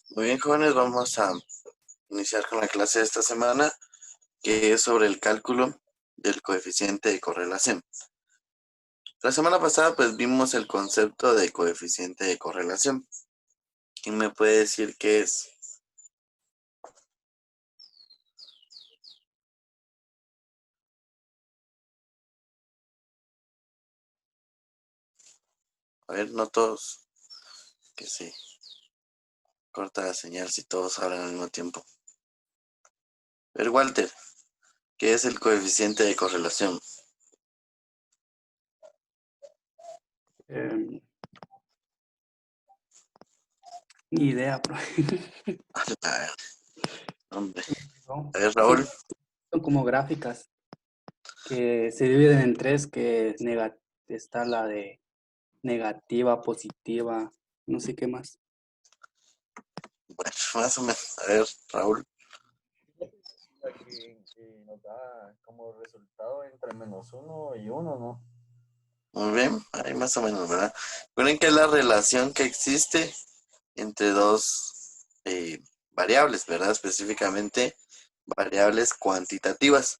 Muy bien, jóvenes, vamos a iniciar con la clase de esta semana, que es sobre el cálculo del coeficiente de correlación. La semana pasada, pues, vimos el concepto de coeficiente de correlación. ¿Quién me puede decir qué es? A ver, no todos, que sí. Corta la señal si todos hablan al mismo tiempo. A ver, Walter, ¿qué es el coeficiente de correlación? Ni idea, bro. A ver, hombre. No. A ver, Son, Raúl. son como gráficas que se dividen en tres, que es está la de negativa, positiva, no sé qué más. Bueno, más o menos. A ver, Raúl. La que nos da como resultado entre -1 y 1, ¿no? Muy bien, ahí más o menos, ¿verdad? Recuerden que es la relación que existe entre dos variables, ¿verdad? Específicamente variables cuantitativas.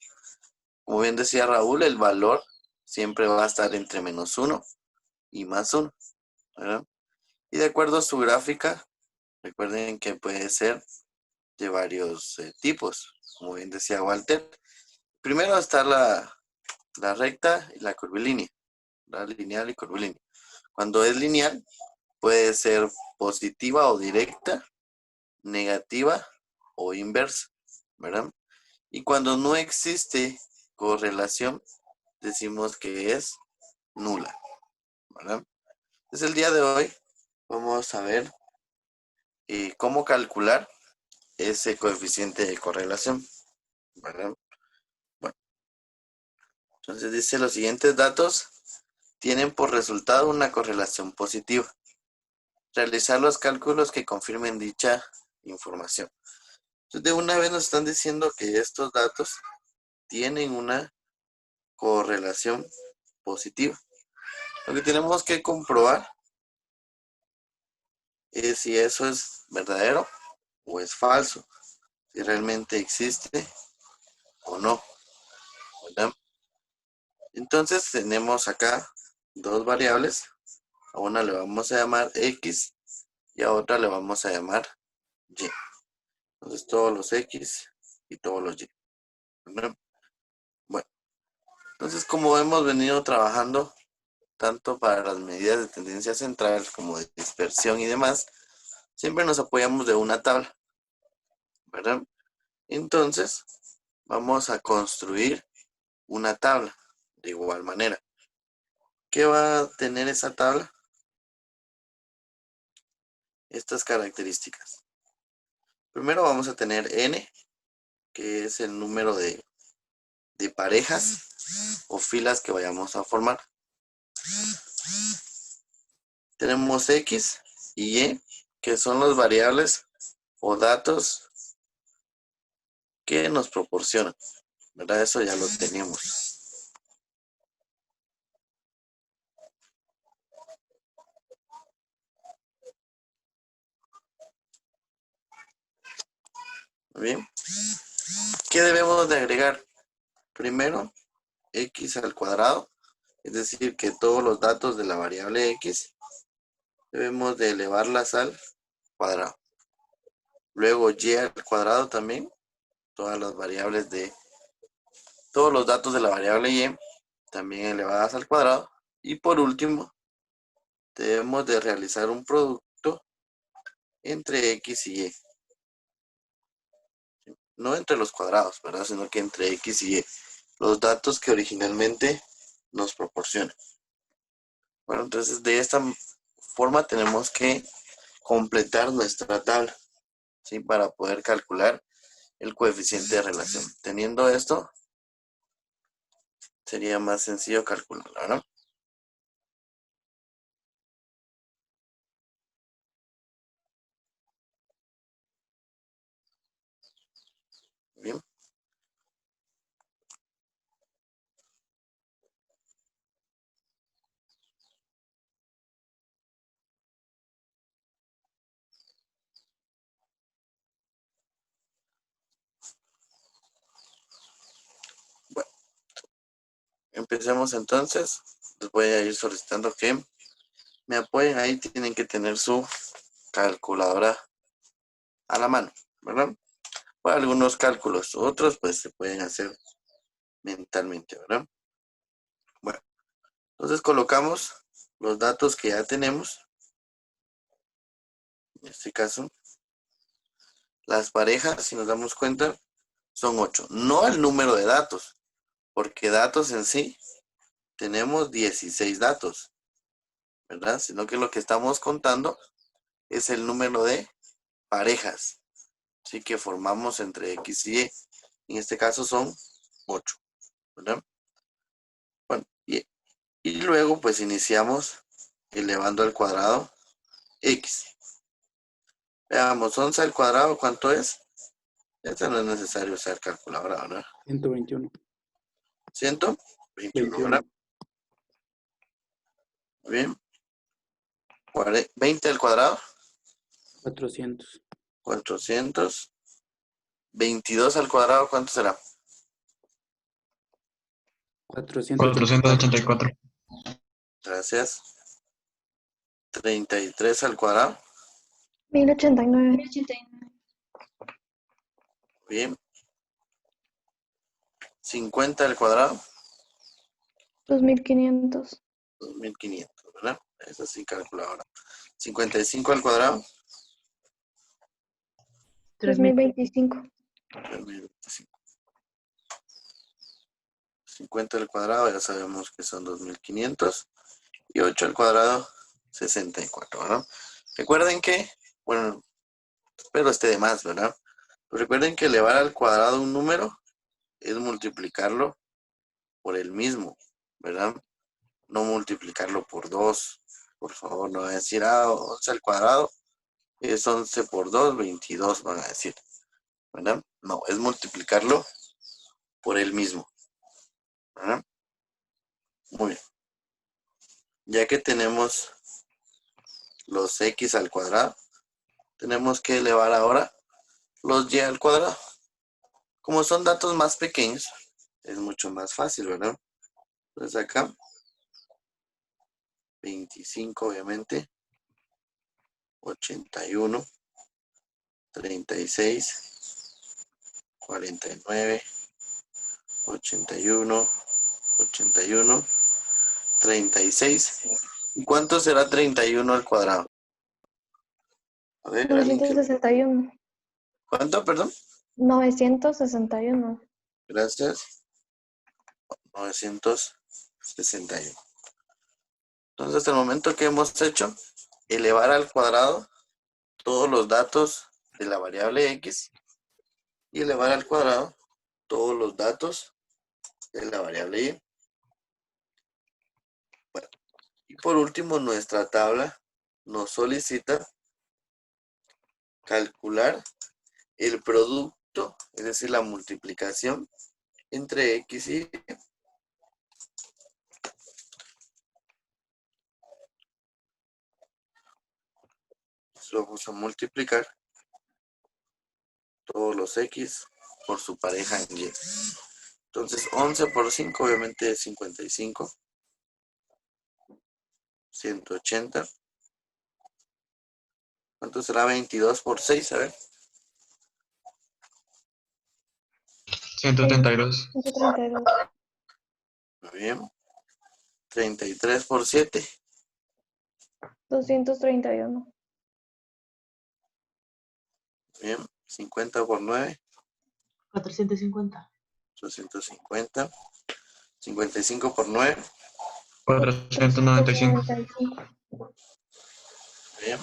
Como bien decía Raúl, el valor siempre va a estar entre -1 y +1, ¿verdad? Y de acuerdo a su gráfica, recuerden que puede ser de varios tipos, como bien decía Walter. Primero está la recta y la curvilínea, la lineal y curvilínea. Cuando es lineal, puede ser positiva o directa, negativa o inversa, ¿verdad? Y cuando no existe correlación, decimos que es nula, ¿verdad? Entonces el día de hoy vamos a ver cómo calcular ese coeficiente de correlación, ¿verdad? Bueno, entonces dice los siguientes datos tienen por resultado una correlación positiva. Realizar los cálculos que confirmen dicha información. Entonces de una vez nos están diciendo que estos datos tienen una correlación positiva. Lo que tenemos que comprobar es si eso es verdadero o es falso, si realmente existe o no, ¿verdad? Entonces tenemos acá dos variables, a una le vamos a llamar X y a otra le vamos a llamar Y. Entonces todos los X y todos los Y, ¿verdad? Bueno, entonces como hemos venido trabajando tanto para las medidas de tendencia central como de dispersión y demás, siempre nos apoyamos de una tabla, ¿verdad? Entonces, vamos a construir una tabla de igual manera. ¿Qué va a tener esa tabla? Estas características. Primero vamos a tener n, que es el número de parejas o filas que vayamos a formar. Tenemos x y y, que son las variables o datos que nos proporcionan, ¿verdad? Eso ya lo tenemos. Muy bien. ¿Qué debemos de agregar? Primero, x al cuadrado, es decir, que todos los datos de la variable x debemos de elevarlas al cuadrado. Luego y al cuadrado también, todas las variables de todos los datos de la variable y también elevadas al cuadrado. Y por último, debemos de realizar un producto entre x y y. No entre los cuadrados, ¿verdad? Sino que entre x y y. Los datos que originalmente nos proporcionan. Bueno, entonces de esta forma tenemos que completar nuestra tabla, ¿sí? Para poder calcular el coeficiente de relación. Teniendo esto, sería más sencillo calcularlo, ¿no? Bien. Empecemos entonces. Les voy a ir solicitando que me apoyen. Ahí tienen que tener su calculadora a la mano, ¿verdad? Para algunos cálculos, otros pues se pueden hacer mentalmente, ¿verdad? Bueno, entonces colocamos los datos que ya tenemos. En este caso, las parejas, si nos damos cuenta, son 8. No el número de datos, porque datos en sí tenemos 16 datos, ¿verdad? Sino que lo que estamos contando es el número de parejas. Así que formamos entre X y Y. En este caso son 8, ¿verdad? Bueno, y luego pues iniciamos elevando al cuadrado X. Veamos, 11 al cuadrado, ¿cuánto es? Este no es necesario usar calculadora, ¿verdad? 121. 121, 21. ¿verdad? Muy bien. 20 al cuadrado, 400. 400. 22 al cuadrado, ¿cuánto será? 484. 484. Gracias. 33 al cuadrado. 1089. Bien. 50 al cuadrado. 2500. 2500, ¿verdad? Eso sí, calculadora. 55 al cuadrado. 3025. 3025. 50 al cuadrado, ya sabemos que son 2500. Y 8 al cuadrado, 64, ¿verdad? Recuerden que, bueno, espero esté de más, ¿verdad? Pero recuerden que elevar al cuadrado un número es multiplicarlo por el mismo, ¿verdad? No multiplicarlo por 2. Por favor, no van a decir, 11 al cuadrado es 11 por 2, 22, van a decir, ¿verdad? No, es multiplicarlo por el mismo, ¿verdad? Muy bien. Ya que tenemos los X al cuadrado, tenemos que elevar ahora los Y al cuadrado. Como son datos más pequeños, es mucho más fácil, ¿verdad? Entonces acá, 25 obviamente, 81, 36, 49, 81, 81, 36. ¿Y cuánto será 31 al cuadrado? A ver, alguien que... 961. ¿Cuánto, perdón? 961. Gracias. 961. Entonces, hasta el momento que hemos hecho, elevar al cuadrado todos los datos de la variable X y elevar al cuadrado todos los datos de la variable Y. Bueno, y por último, nuestra tabla nos solicita calcular el producto, es decir, la multiplicación entre X y Y. Vamos a multiplicar todos los X por su pareja en Y. Entonces, 11 por 5, obviamente es 55. 180. ¿Cuánto será 22 por 6? A ver. 132. 132. Muy bien. 33 por 7. 231. Bien. 50 por 9. 450. 850. 55 por 9. 495. 495. Bien.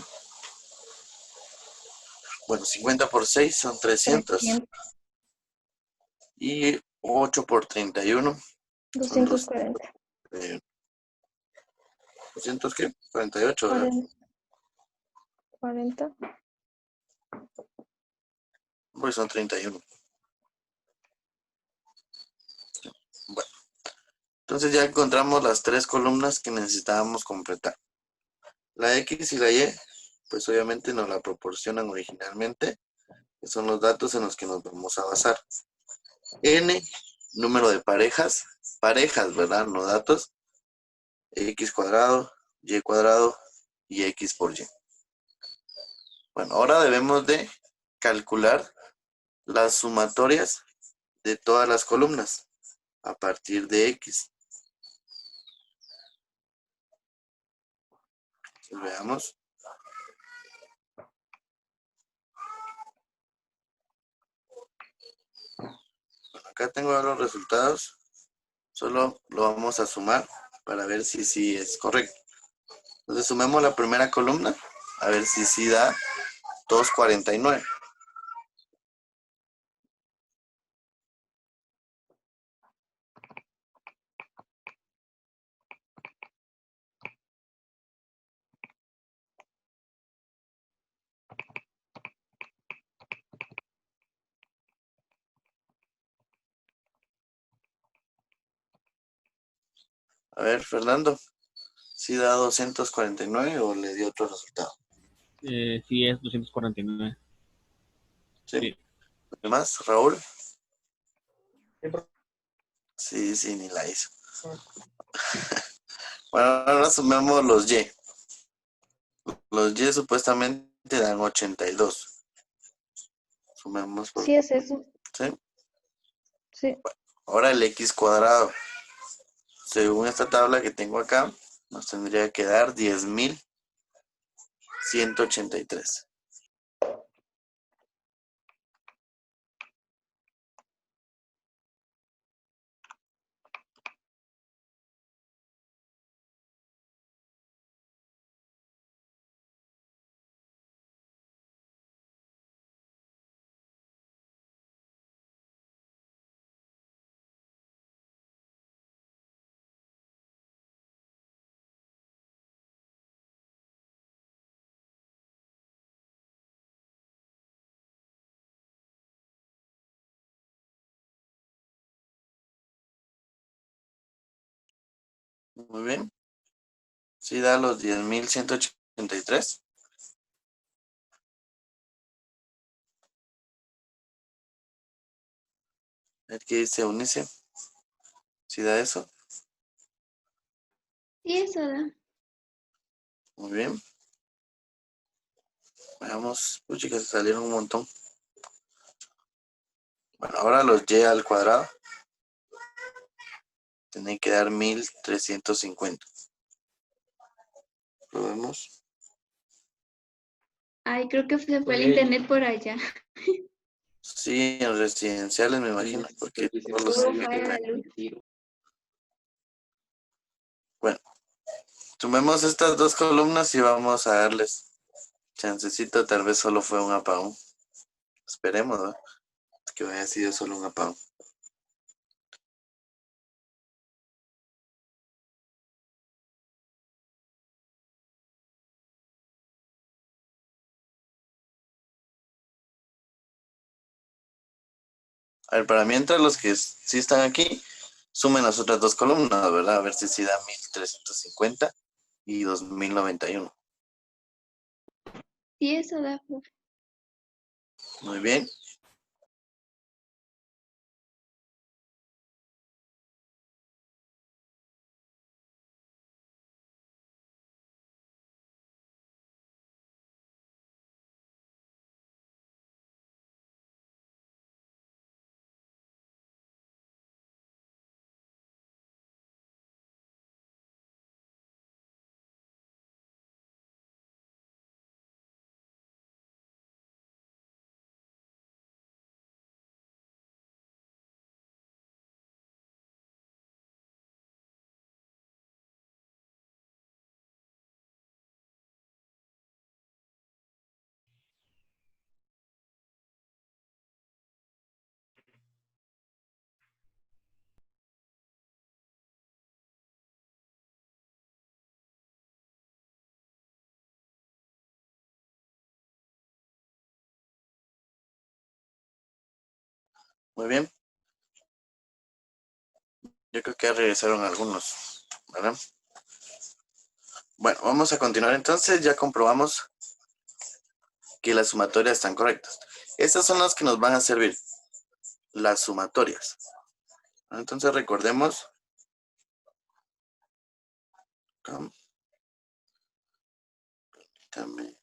Bueno, 50 por 6 son 300. 300. Y 8 por 31 son 240. 200, ¿qué? 48, ¿verdad? 40. Pues son 31. Bueno, entonces ya encontramos las tres columnas que necesitábamos completar. La X y la Y, pues obviamente nos la proporcionan originalmente, que son los datos en los que nos vamos a basar. N, número de parejas, parejas, ¿verdad? No datos. X cuadrado, Y cuadrado y X por Y. Bueno, ahora debemos de calcular las sumatorias de todas las columnas a partir de X. Veamos. Bueno, acá tengo los resultados. Solo lo vamos a sumar para ver si sí es correcto. Entonces sumemos la primera columna a ver si sí da 249. A ver, Fernando, ¿sí da 249 o le dio otro resultado? Sí, es 249. ¿Sí? Sí. ¿Qué más, Raúl? Sí, Sí, ni la hizo. Bueno, ahora sumemos los Y. Los Y supuestamente dan 82. Sumemos por... Sí es eso. ¿Sí? Sí. Ahora el X cuadrado. Según esta tabla que tengo acá, nos tendría que dar 10.183. Muy bien. Sí da los 10.183. A ver qué dice Unice. ¿Sí da eso? Sí, eso da. Muy bien. Veamos. Uy, chicas, salieron un montón. Bueno, ahora los Y al cuadrado. Tienen que dar 1.350. ¿Lo vemos? Ay, creo que se fue el internet por allá. Sí, en residenciales me imagino. Porque todos los... Todo fue a la luz. Bueno, sumemos estas dos columnas y vamos a darles chancecito. Tal vez solo fue un apagón. Esperemos, ¿no? Que haya sido solo un apagón. A ver, para mientras los que sí están aquí, sumen las otras dos columnas, ¿verdad? A ver si sí da 1.350 y 2.091. Sí, eso da, profe. Muy bien. Muy bien. Yo creo que ya regresaron algunos, ¿verdad? Bueno, vamos a continuar entonces. Ya comprobamos que las sumatorias están correctas. Estas son las que nos van a servir, las sumatorias. Entonces recordemos acá. Permítame.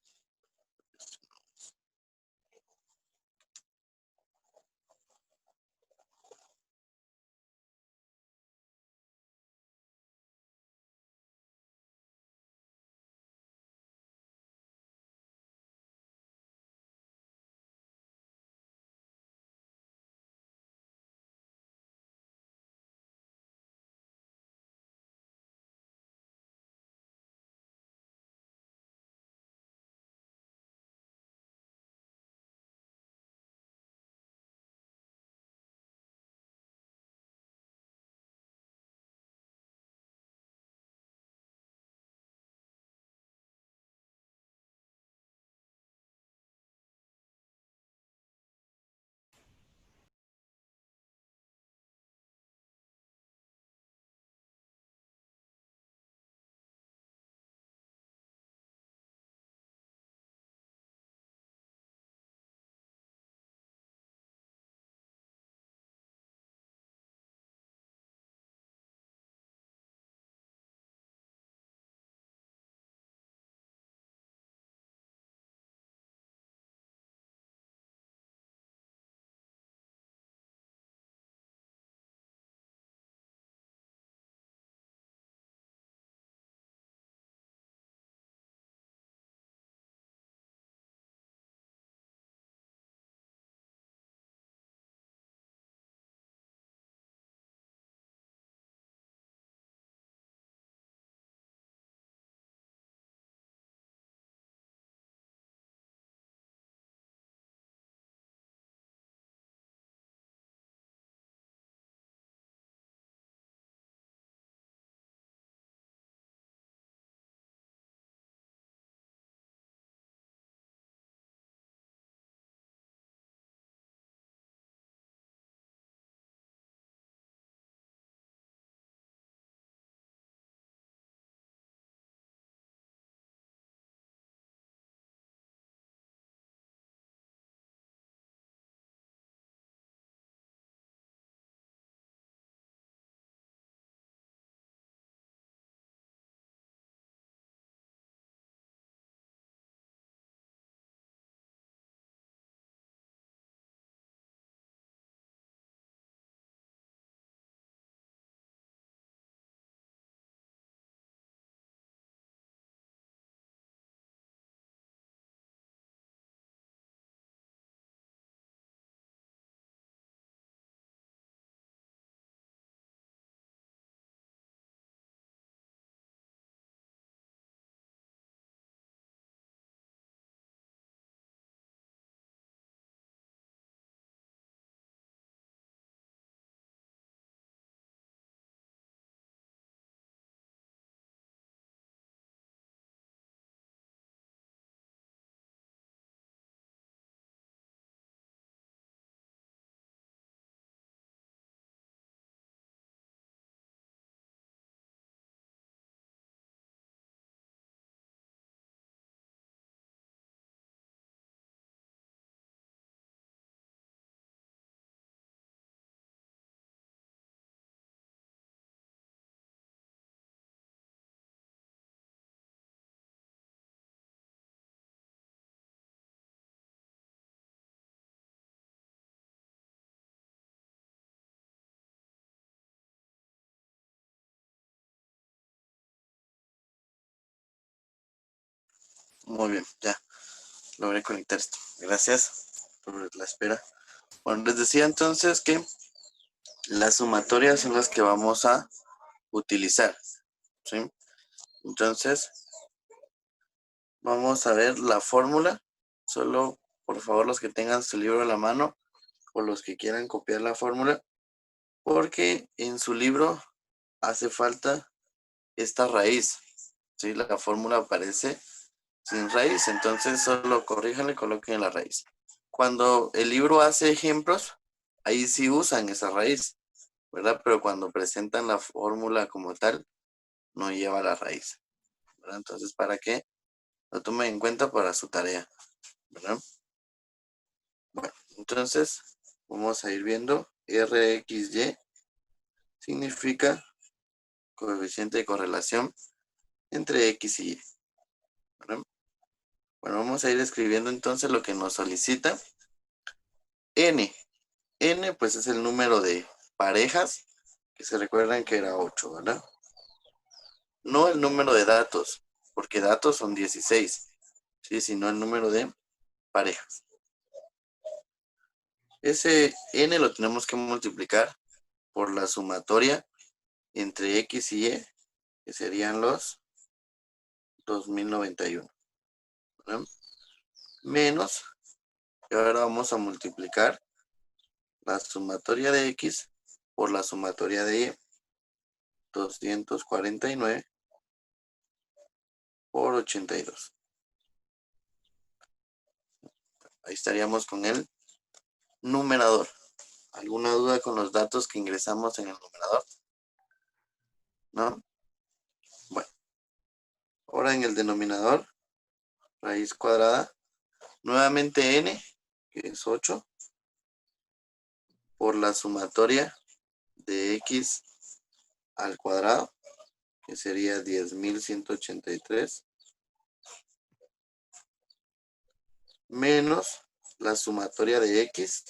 Muy bien, ya logré conectar esto. Gracias por la espera. Bueno, les decía entonces que las sumatorias son las que vamos a utilizar, ¿sí? Entonces, vamos a ver la fórmula. Solo, por favor, los que tengan su libro a la mano o los que quieran copiar la fórmula, porque en su libro hace falta esta raíz, ¿sí? La fórmula aparece sin raíz, entonces solo corríjanle y coloquen la raíz. Cuando el libro hace ejemplos, ahí sí usan esa raíz, ¿verdad? Pero cuando presentan la fórmula como tal, no lleva la raíz, ¿verdad? Entonces, para que lo tomen en cuenta para su tarea, ¿verdad? Bueno, entonces vamos a ir viendo. RXY significa coeficiente de correlación entre X y Y. ¿Verdad? Bueno, vamos a ir escribiendo entonces lo que nos solicita. N. N pues es el número de parejas, que se recuerdan que era 8, ¿verdad? No el número de datos, porque datos son 16, ¿sí? Sino el número de parejas. Ese N lo tenemos que multiplicar por la sumatoria entre X y Y, que serían los 2091, ¿verdad? Menos, y ahora vamos a multiplicar la sumatoria de X por la sumatoria de Y, 249 por 82. Ahí estaríamos con el numerador. ¿Alguna duda con los datos que ingresamos en el numerador? ¿No? Bueno, ahora en el denominador, raíz cuadrada, nuevamente n, que es 8, por la sumatoria de x al cuadrado, que sería 10.183, menos la sumatoria de x,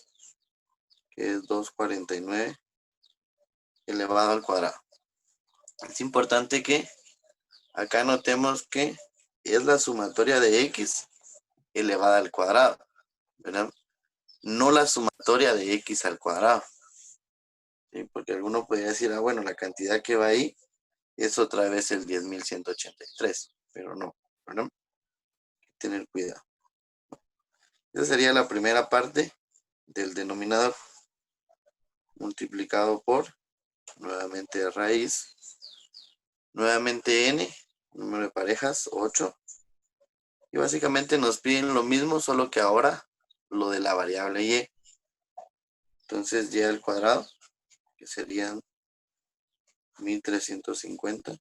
que es 249 elevado al cuadrado. Es importante que acá notemos que es la sumatoria de x elevada al cuadrado, ¿verdad? No la sumatoria de x al cuadrado. ¿Sí? Porque alguno podría decir, ah, bueno, la cantidad que va ahí es otra vez el 10.183, pero no, ¿verdad? Hay que tener cuidado. Esa sería la primera parte del denominador, multiplicado por, nuevamente raíz, nuevamente n, número de parejas, 8, y básicamente nos piden lo mismo, solo que ahora lo de la variable y. Entonces y al cuadrado, que serían 1350,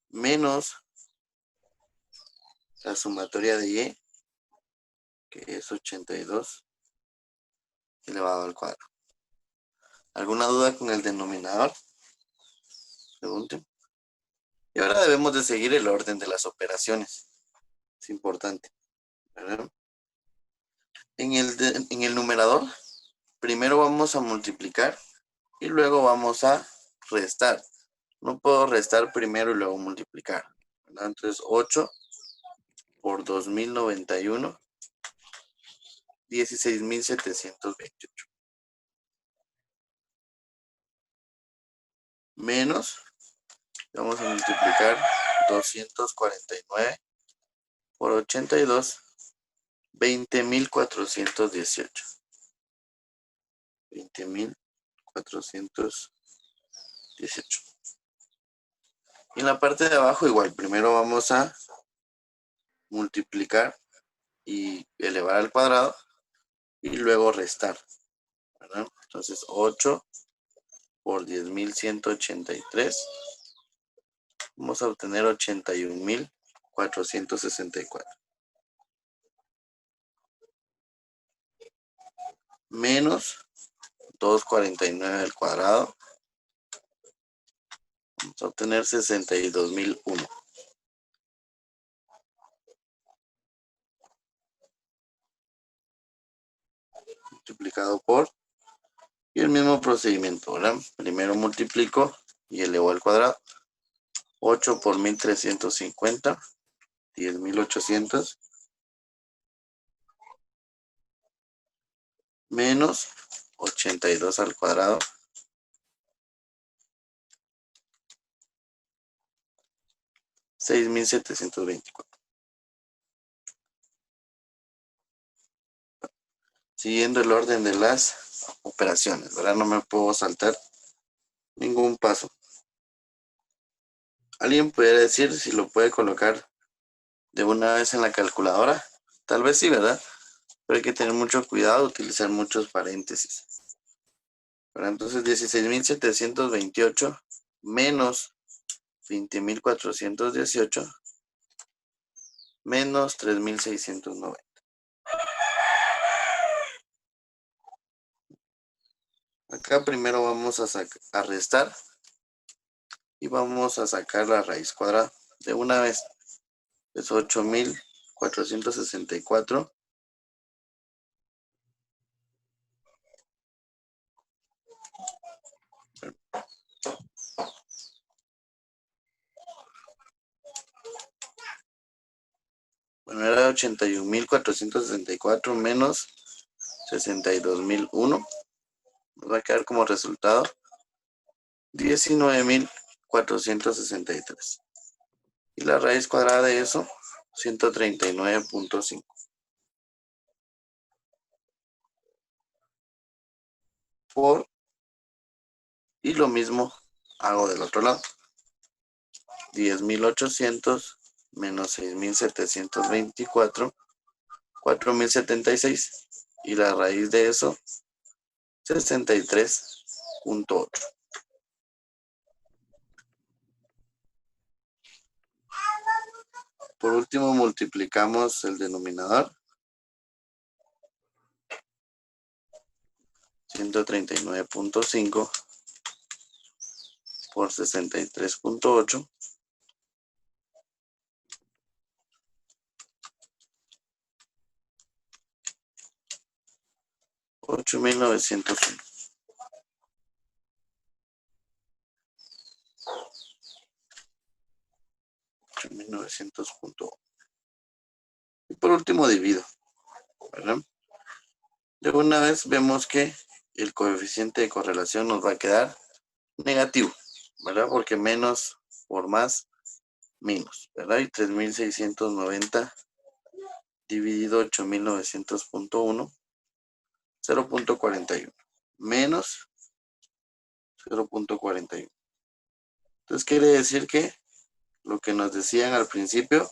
menos la sumatoria de y, que es 82 elevado al cuadrado. ¿Alguna duda con el denominador? Pregunten. Y ahora debemos de seguir el orden de las operaciones. Es importante, ¿verdad? En el numerador, primero vamos a multiplicar y luego vamos a restar. No puedo restar primero y luego multiplicar, ¿verdad? Entonces 8 por 2091, 16.728. Menos, vamos a multiplicar 249 por 82, 20.418. 20.418. Y en la parte de abajo igual, primero vamos a multiplicar y elevar al cuadrado y luego restar, ¿verdad? Entonces 8 por 10.183, vamos a obtener 81.464. Menos 249 al cuadrado, vamos a obtener 62.001. Multiplicado por, y el mismo procedimiento, ¿verdad? Primero multiplico y elevo al cuadrado. 8 por 1350, 10.800, menos 82 al cuadrado, 6.724. Siguiendo el orden de las operaciones, ¿verdad? No me puedo saltar ningún paso. ¿Alguien pudiera decir si lo puede colocar de una vez en la calculadora? Tal vez sí, ¿verdad? Pero hay que tener mucho cuidado, utilizar muchos paréntesis. ¿Verdad? Entonces 16.728 menos 20.418 menos 3.690. Acá primero vamos a restar y vamos a sacar la raíz cuadrada de una vez. Es 8.464 bueno, era 81.464 menos 62.001. Nos va a quedar como resultado 19.463. Y la raíz cuadrada de eso, 139.5. Por, y lo mismo hago del otro lado. 10.800 menos 6.724, 4.076. Y la raíz de eso, 63.8. Por último, multiplicamos el denominador. 139.5 por 63.8. 8.901. Y por último divido, ¿verdad? De una vez vemos que el coeficiente de correlación nos va a quedar negativo, ¿verdad? Porque menos por más, menos, ¿verdad? Y 3.690 dividido 8.900.1, 0.41, menos 0.41. Entonces quiere decir que lo que nos decían al principio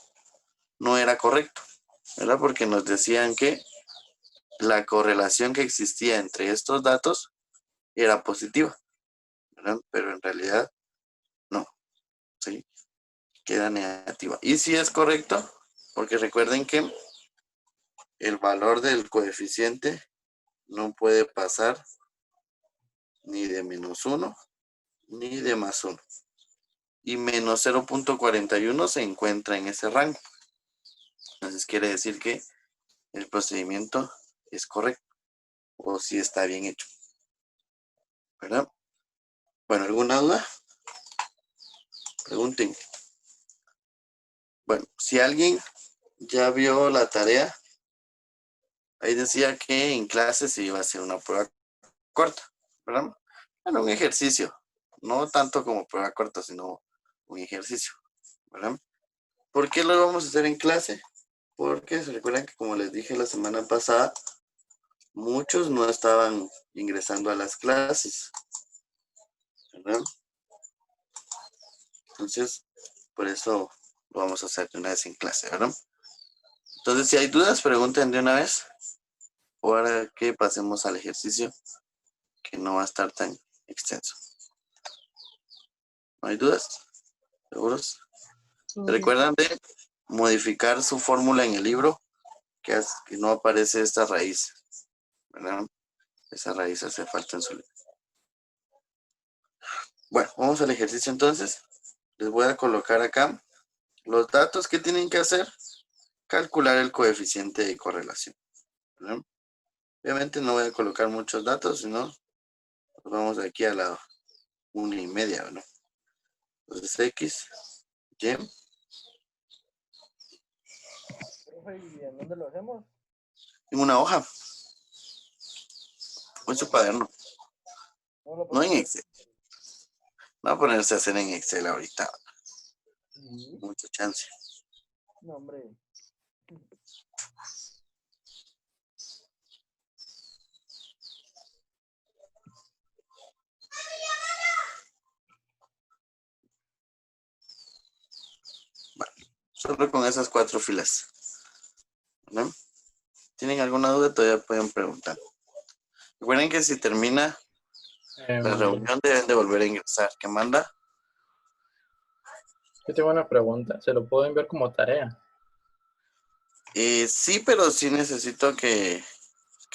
no era correcto, ¿verdad? Porque nos decían que la correlación que existía entre estos datos era positiva, ¿verdad? Pero en realidad no, ¿sí? Queda negativa. Y sí es correcto, porque recuerden que el valor del coeficiente no puede pasar ni de -1 ni de +1. Y menos 0.41 se encuentra en ese rango. Entonces quiere decir que el procedimiento es correcto o si está bien hecho, ¿verdad? Bueno, ¿alguna duda? Pregunten. Bueno, si alguien ya vio la tarea, ahí decía que en clase se iba a hacer una prueba corta, ¿verdad? Bueno, un ejercicio, no tanto como prueba corta, sino un ejercicio, ¿verdad? ¿Por qué lo vamos a hacer en clase? Porque se recuerdan que, como les dije la semana pasada, muchos no estaban ingresando a las clases, ¿verdad? Entonces, por eso lo vamos a hacer de una vez en clase, ¿verdad? Entonces, si hay dudas, pregunten de una vez para que pasemos al ejercicio, que no va a estar tan extenso. ¿No hay dudas? ¿Seguros? ¿Recuerdan de modificar su fórmula en el libro? Que no aparece esta raíz, ¿verdad? Esa raíz hace falta en su libro. Bueno, vamos al ejercicio entonces. Les voy a colocar acá los datos que tienen que hacer. Calcular el coeficiente de correlación, ¿verdad? Obviamente no voy a colocar muchos datos, sino nos vamos aquí a la 1.5, ¿verdad? Entonces X, Y. Profe, ¿y en dónde lo hacemos? En una hoja. O en su cuaderno. No en Excel. No va a ponerse a hacer en Excel ahorita. Sí. Mucha chance. No, hombre. Solo con esas 4 filas, ¿no? ¿Tienen alguna duda? Todavía pueden preguntar. Recuerden que si termina la reunión deben de volver a ingresar. ¿Qué manda? Yo tengo una pregunta. ¿Se lo puedo enviar como tarea? Sí, pero sí necesito que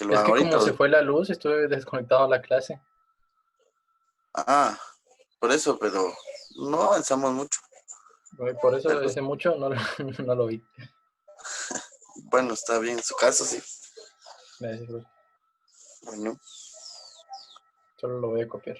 lo Es haga que ahorita. como se fue la luz, estuve desconectado a la clase. Ah, Por eso, pero no avanzamos mucho. Güey, por eso ese mucho no, no lo vi. Bueno, está bien, en su caso sí. Gracias, güey. Bueno, Solo lo voy a copiar.